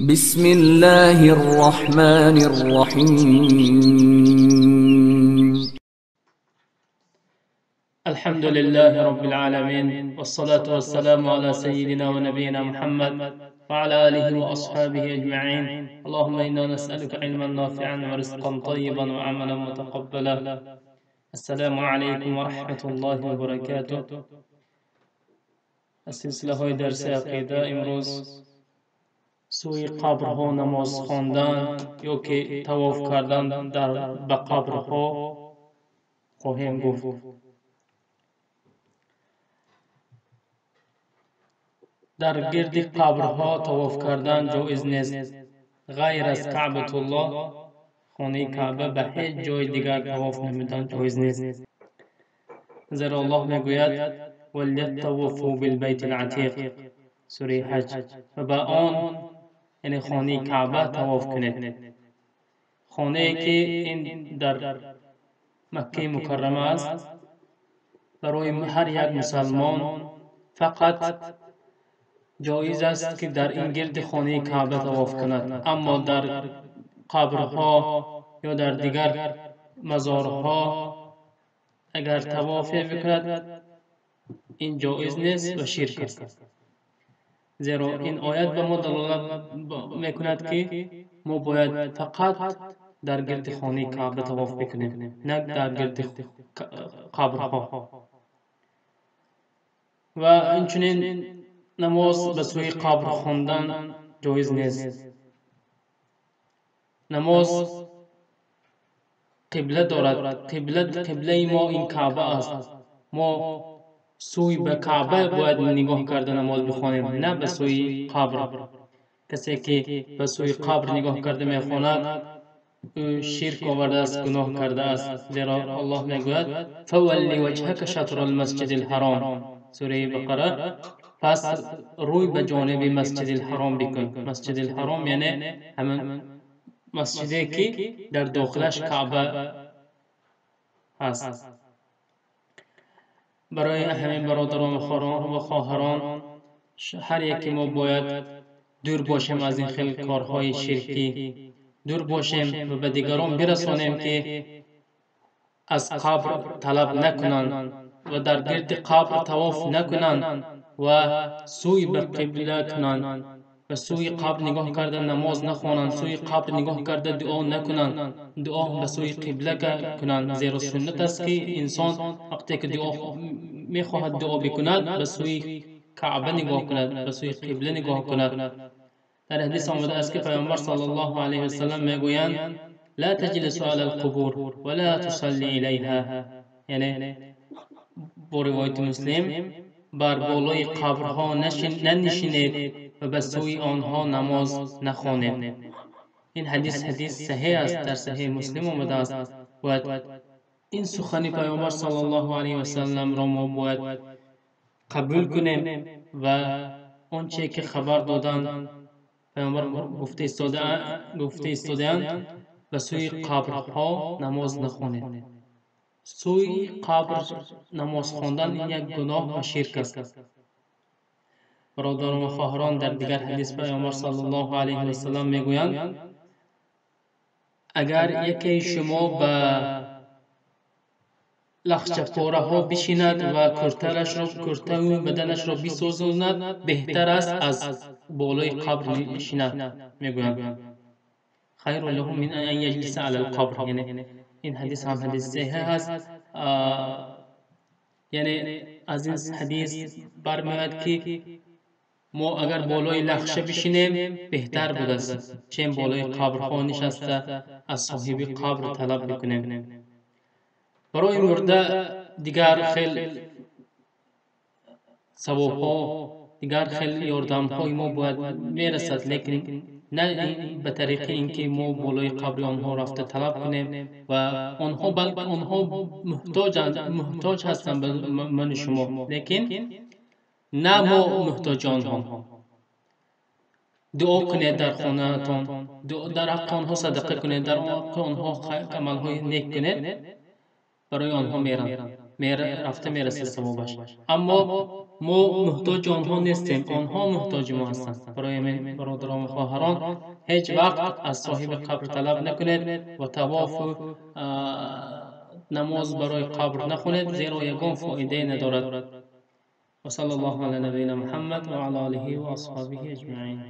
بسم الله الرحمن الرحيم. الحمد لله رب العالمين، والصلاة والسلام على سيدنا ونبينا محمد وعلى آله وأصحابه أجمعين. اللهم إنا نسألك علما نافعا ورزقا طيبا وعملا متقبلا. السلام عليكم ورحمة الله وبركاته. السلسلة های درس عقیده امروز سوی قبرها نماز خواندن یا که طواف کردن به قبرها خواهیم گفت. در گرد قبرها طواف کردن جایز نیست، غیر از کعبة الله، خانه کعبه، به هیچ جای دیگر طواف نمودن جایز نیست. زیرا الله میگوید ولیطوفوا بالبیت العتیق، سوره حج، و به آن یعنی خانه کعبه طواف کنید. خانه ای که این در مکه مکرمه است، برای هر یک مسلمان فقط جایز است که در این گرد خانه کعبه طواف کند، اما در قبرها یا در دیگر مزارها اگر طواف بکند این جایز نیست و شرک است. زیرا این آیت به ما دلالت میکند که ما باید فقط در گرد خانه کعبه طواف بکنیم، نه در گرد قبرها. و اینچنین نماز به سوی قبر خواندن جایز نیست. نماز قبله دارد. قبله ما این کعبه است. ما سوی به کعبه باید نگاه کرده نماز بخوانیم، نه به سوی قبر. کسی که به سوی قبر نگاه کرده میخواند او شرک آورده است، گناه کرده است. زیرا الله میگوید فولی وجهک شطر المسجد الحرام، سوره بقره، پس روی به جانب مسجد الحرام بکن. مسجد الحرام یعنی همون مسجدی که در داخلش کعبه هست. برای همین برادران و خواهران، هر یکی ما باید دور باشیم از این خیلی کارهای شرکی، دور باشیم و به دیگران برسانیم که از قبر طلب نکنند و در گرد قبر طواف نکنند و سوی به قبله کنند و سوی قبر نگاه کرده نماز نخوانند، سوی قبر نگاه کرده دعا نکنند، دعا به سوی قبله کنند. زیرا سنت است که انسان وقتی که دعا میخواهد دعا بکند به سوی کعبه نگاه کند، به سوی قبله نگاه کند. در حدیث آمده است که پیامبر صلی الله علیه و سلم میگویند لا تجلسوا علی القبور ولا تصلی الیها، یعنی با روایت مسلم بر بالای قبرها ننشینید و به سوی آنها نماز نخوانید. این حدیث صحیح است، در صحیح مسلم آمده است و این سخن پیامبر صلی الله علیه و سلم را ما باید قبول کنیم و آنچه که خبر دادند پیامبر گفته ایستاده‌اند به سوی قبرها نماز نخوانید. سوی قبر نماز خواندن یک گناه و شرک است. برادران و خواهران، در دیگر حدیث پیامبر صلی الله علیه و سلم میگویند اگر یکی شما به لخچه پاره ها بشیند و کرته و بدنش را بسوزاند بهتر است از بالای قبر نشیند. میگویند خیر له من ان یجلس علی القبر، یعنی این حدیث هم حدیث صحیح است. یعنی از این حدیث برمیاد که ما اگر بالای لخشه بشینیم بهتر بود است چون بالای قبرها نشسته از صاحب قبر طلب بکنیم. برای مرده دیگر خیلی ثواب‌ها، دیگر خیلی یاردم‌های ما باید میرسد، لیکن نه به طریق اینکه ما بالای قبر آنها رفته طلب کنیم و آنها بلکه آنها محتاج هستند به من شما، لیکن نه ما محتاج آنها. دعا کنید در خانه‌تان، در حق آنها صدقه کنید، در حق آنها عمل‌های نیک کنید، برای آنها رفته میرسه ثوابش. اما ما محتاج آنها نیستیم، آنها محتاج ما هستند. برای من برادران و خواهران، هیچ وقت از صاحب قبر طلب نکنید و طواف و نماز برای قبر نخونید، زیرا یگان فایده ندارد. و صلی الله علی نبینا محمد و علی آله و اصحابه اجمعین.